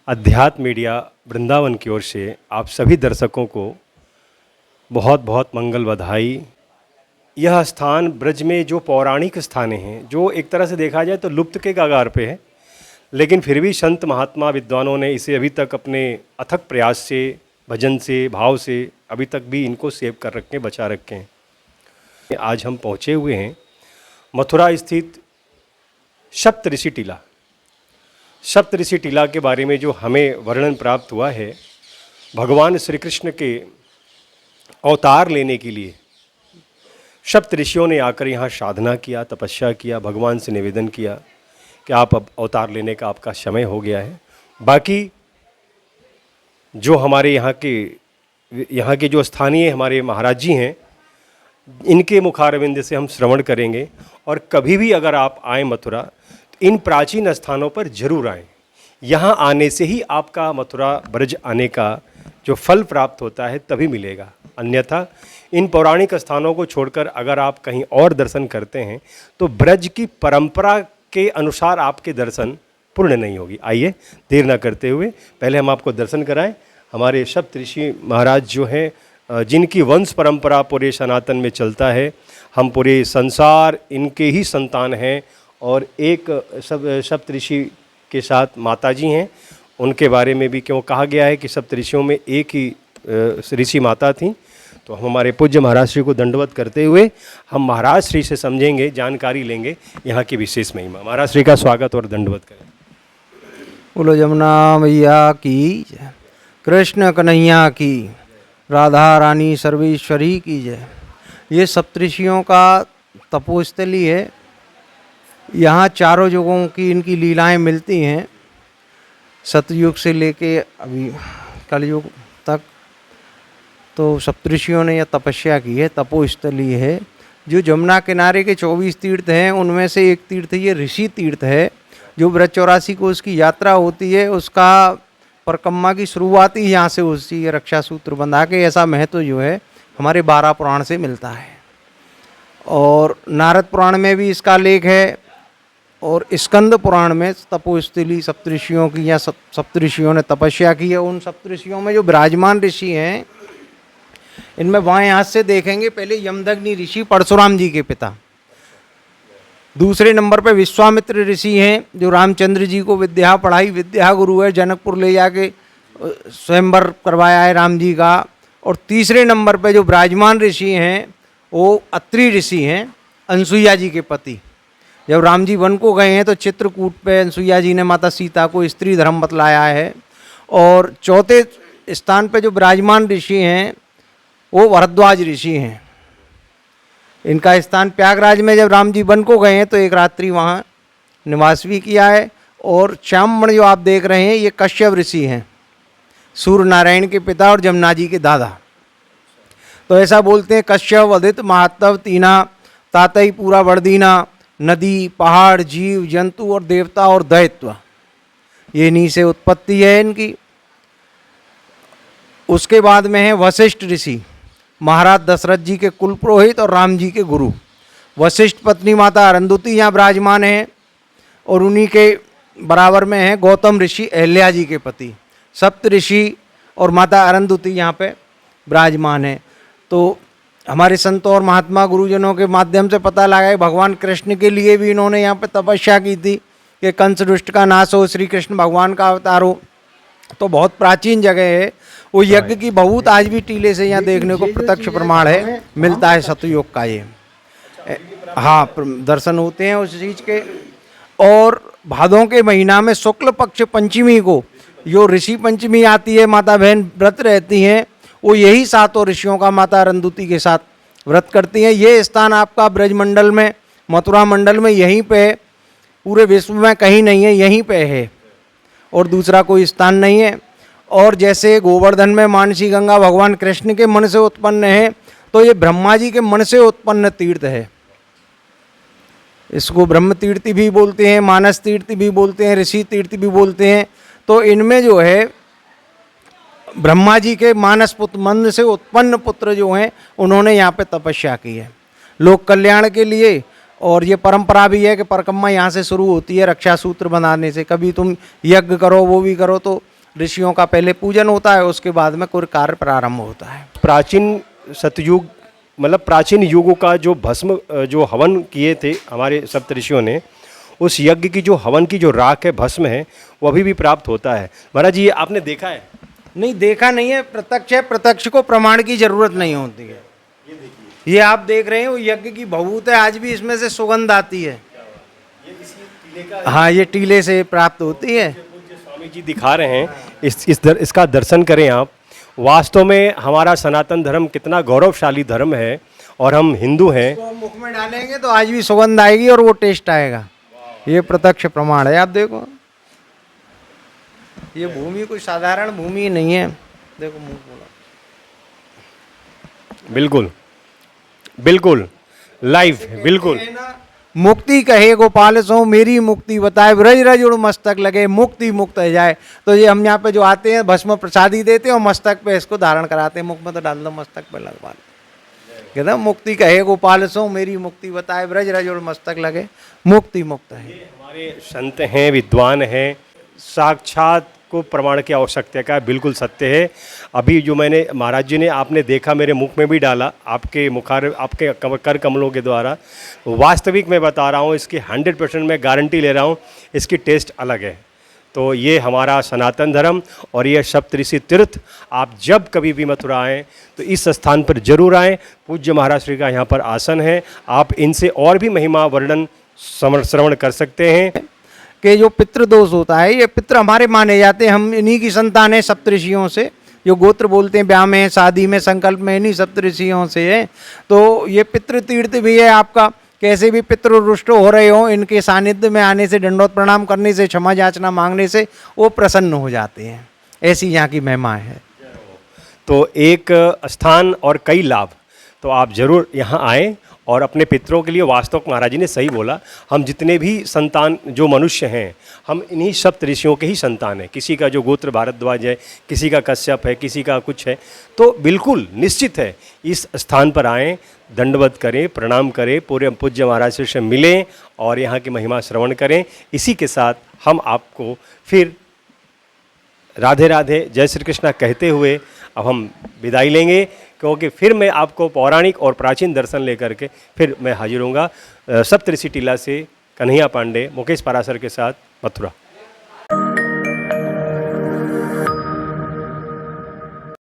अध्यात्म मीडिया वृंदावन की ओर से आप सभी दर्शकों को बहुत बहुत मंगल बधाई। यह स्थान ब्रज में जो पौराणिक स्थान हैं, जो एक तरह से देखा जाए तो लुप्त के कगार पे है, लेकिन फिर भी संत महात्मा विद्वानों ने इसे अभी तक अपने अथक प्रयास से, भजन से, भाव से अभी तक भी इनको सेव कर रखे हैं, बचा रखे हैं। आज हम पहुँचे हुए हैं मथुरा स्थित सप्तऋषि टीला। सप्तऋषि टीला के बारे में जो हमें वर्णन प्राप्त हुआ है, भगवान श्री कृष्ण के अवतार लेने के लिए सप्तऋषियों ने आकर यहाँ साधना किया, तपस्या किया, भगवान से निवेदन किया कि आप अब अवतार लेने का आपका समय हो गया है। बाकी जो हमारे यहाँ के जो स्थानीय हमारे महाराज जी हैं, इनके मुखारविंद से हम श्रवण करेंगे। और कभी भी अगर आप आएँ मथुरा, तो इन प्राचीन स्थानों पर जरूर आएँ। यहाँ आने से ही आपका मथुरा ब्रज आने का जो फल प्राप्त होता है तभी मिलेगा। अन्यथा इन पौराणिक स्थानों को छोड़कर अगर आप कहीं और दर्शन करते हैं तो ब्रज की परंपरा के अनुसार आपके दर्शन पूर्ण नहीं होगी। आइए देर न करते हुए पहले हम आपको दर्शन कराएं। हमारे सप्तऋषि महाराज जो हैं, जिनकी वंश परंपरा पूरे सनातन में चलता है, हम पूरे संसार इनके ही संतान हैं। और एक सप्तऋषि के साथ माता जी हैं, उनके बारे में भी क्यों कहा गया है कि सप्तऋषियों में एक ही ऋषि माता थी। तो हम हमारे पूज्य महाराज श्री को दंडवत करते हुए हम महाराज श्री से समझेंगे, जानकारी लेंगे यहाँ की विशेष महिमा। महाराज श्री का स्वागत और दंडवत करें। बोलो जमुना मैया की जय, कृष्ण कन्हैया की, राधा रानी सर्वेश्वरी की जय। ये सप्तऋषियों का तपोस्थली है। यहाँ चारों युगों की इनकी लीलाएं मिलती हैं, सतयुग से लेके अभी कलयुग तक। तो सप्तऋषियों ने यह तपस्या की है, तपोस्थली है। जो जमुना किनारे के 24 तीर्थ हैं, उनमें से एक तीर्थ ये ऋषि तीर्थ है। जो ब्रज 84 को उसकी यात्रा होती है, उसका परिक्रमा की शुरुआत ही यहाँ से होती है, रक्षा सूत्र बंधा के। ऐसा महत्व जो है हमारे 12 पुराण से मिलता है। और नारद पुराण में भी इसका लेख है, और स्कंद पुराण में तपोस्थली सप्तऋषियों की, या सप्तऋषियों ने तपस्या की है। उन सप्तऋषियों में जो विराजमान ऋषि हैं, इनमें बाएं हाथ से देखेंगे, पहले यमदग्नि ऋषि परशुराम जी के पिता। दूसरे नंबर पे विश्वामित्र ऋषि हैं, जो रामचंद्र जी को विद्या पढ़ाई, विद्या गुरु है, जनकपुर ले जाके स्वयंवर करवाया है राम जी का। और तीसरे नंबर पे जो विराजमान ऋषि हैं, वो अत्रि ऋषि हैं, अनसुईया जी के पति। जब राम जी वन को गए हैं तो चित्रकूट पे अनसुईया जी ने माता सीता को स्त्री धर्म बतलाया है। और चौथे स्थान पे जो विराजमान ऋषि हैं, वो भरद्वाज ऋषि हैं। इनका स्थान प्रयागराज में, जब राम जी वन को गए हैं तो एक रात्रि वहाँ निवास भी किया है। और श्यामवण जो आप देख रहे हैं, ये कश्यप ऋषि हैं, सूर्य नारायण के पिता और जमुना जी के दादा। तो ऐसा बोलते हैं, कश्यप अदित महात्व तीना, तातई पूरा वर्दीना, नदी पहाड़ जीव जंतु और देवता और दैत्य, ये इन्हीं से उत्पत्ति है इनकी। उसके बाद में है वशिष्ठ ऋषि, महाराज दशरथ जी के कुल पुरोहित और राम जी के गुरु। वशिष्ठ पत्नी माता अरुंधति यहाँ विराजमान है। और उन्हीं के बराबर में है गौतम ऋषि, अहल्या जी के पति। सप्त ऋषि और माता अरुंधति यहाँ पे विराजमान है। तो हमारे संतों और महात्मा गुरुजनों के माध्यम से पता लगा है, भगवान कृष्ण के लिए भी इन्होंने यहाँ पे तपस्या की थी कि कंस दुष्ट का नाश हो, श्री कृष्ण भगवान का अवतार हो। तो बहुत प्राचीन जगह है। वो यज्ञ की बहुत आज भी टीले से यहाँ देखने को प्रत्यक्ष प्रमाण है, मिलता है सतयुग का। ये हाँ, दर्शन होते हैं उस चीज़ के। और भादों के महीना में शुक्ल पक्ष पंचमी को जो ऋषि पंचमी आती है, माता बहन व्रत रहती हैं, वो यही सातों ऋषियों का माता अरुंधति के साथ व्रत करती हैं। ये स्थान आपका ब्रज मंडल में, मथुरा मंडल में यहीं पे है, पूरे विश्व में कहीं नहीं है, यहीं पे है और दूसरा कोई स्थान नहीं है। और जैसे गोवर्धन में मानसी गंगा भगवान कृष्ण के मन से उत्पन्न है, तो ये ब्रह्मा जी के मन से उत्पन्न तीर्थ है। इसको ब्रह्म तीर्थ भी बोलते हैं, मानस तीर्थ भी बोलते हैं, ऋषि तीर्थ भी बोलते हैं। तो इनमें जो है ब्रह्मा जी के मानस पुत्र, मन से उत्पन्न पुत्र जो हैं, उन्होंने यहाँ पे तपस्या की है लोक कल्याण के लिए। और ये परंपरा भी है कि परिक्रमा यहाँ से शुरू होती है रक्षा सूत्र बनाने से। कभी तुम यज्ञ करो, वो भी करो, तो ऋषियों का पहले पूजन होता है, उसके बाद में कोई कार्य प्रारंभ होता है। प्राचीन सतयुग मतलब प्राचीन युगों का जो भस्म जो हवन किए थे हमारे सप्तऋषियों ने, उस यज्ञ की जो हवन की जो राख है, भस्म है, वो अभी भी प्राप्त होता है। महाराज जी, ये आपने देखा है? नहीं, देखा नहीं है, प्रत्यक्ष है। प्रत्यक्ष को प्रमाण की जरूरत नहीं होती है। ये आप देख रहे हो यज्ञ की भभूत है, आज भी इसमें से सुगंध आती है। हाँ, ये टीले से प्राप्त होती है। पूज्य स्वामी जी दिखा रहे हैं, इसका दर्शन करें आप। वास्तव में हमारा सनातन धर्म कितना गौरवशाली धर्म है और हम हिंदू हैं। तो हम मुख में डालेंगे तो आज भी सुगंध आएगी और वो टेस्ट आएगा। ये प्रत्यक्ष प्रमाण है। आप देखो, ये भूमि कोई साधारण भूमि नहीं है। देखो मुंह बोला। बिल्कुल बिल्कुल लाइव, बिल्कुल। मुक्ति कहे गोपाल सो मेरी मुक्ति बताए, ब्रज रज उड़ मस्तक लगे, मुक्ति मुक्त हो जाए। तो ये हम यहाँ पे जो आते हैं भस्म प्रसादी देते हैं और मस्तक पे इसको धारण कराते हैं। मुख में तो डाल दो, मस्तक पे लगवा दो। कहते मुक्ति कहे गोपाल सो मेरी मुक्ति बताए, ब्रज रज उड़ मस्तक लगे, मुक्ति मुक्त है। हमारे संत हैं, विद्वान हैं, साक्षात को प्रमाण की आवश्यकता का बिल्कुल सत्य है। अभी जो मैंने महाराज जी ने आपने देखा, मेरे मुख में भी डाला, आपके आपके कर कमलों के द्वारा, वास्तविक मैं बता रहा हूँ, इसकी 100% मैं गारंटी ले रहा हूँ, इसकी टेस्ट अलग है। तो ये हमारा सनातन धर्म और ये सप्तऋषि तीर्थ, आप जब कभी भी मथुरा आएँ तो इस स्थान पर जरूर आएँ। पूज्य महाराज श्री का यहाँ पर आसन है, आप इनसे और भी महिमा वर्णन श्रवण कर सकते हैं। कि जो पितृदोष होता है, ये पितृ हमारे माने जाते हैं। हम इन्हीं की संतान है सप्तऋषियों से। जो गोत्र बोलते हैं ब्याह में, शादी में, संकल्प में, इन्हीं सप्तऋषियों से है। तो ये पितृ तीर्थ भी है आपका। कैसे भी पितृ रुष्ट हो रहे हो, इनके सानिध्य में आने से, दंडोत प्रणाम करने से, क्षमा याचना मांगने से वो प्रसन्न हो जाते हैं। ऐसी यहाँ की महिमा है। तो एक स्थान और कई लाभ, तो आप जरूर यहाँ आएँ और अपने पितरों के लिए। वास्तव महाराज जी ने सही बोला, हम जितने भी संतान जो मनुष्य हैं, हम इन्हीं सप्तऋषियों के ही संतान हैं। किसी का जो गोत्र भारद्वाज है, किसी का कश्यप है, किसी का कुछ है, तो बिल्कुल निश्चित है इस स्थान पर आएँ, दंडवत करें, प्रणाम करें, पूरे पूज्य महाराज से मिलें और यहाँ की महिमा श्रवण करें। इसी के साथ हम आपको फिर राधे राधे, जय श्री कृष्णा कहते हुए अब हम विदाई लेंगे, क्योंकि फिर मैं आपको पौराणिक और प्राचीन दर्शन लेकर के फिर मैं हाजिर होऊंगा। सप्तऋषि टीला से कन्हैया पांडे, मुकेश पाराशर के साथ, मथुरा।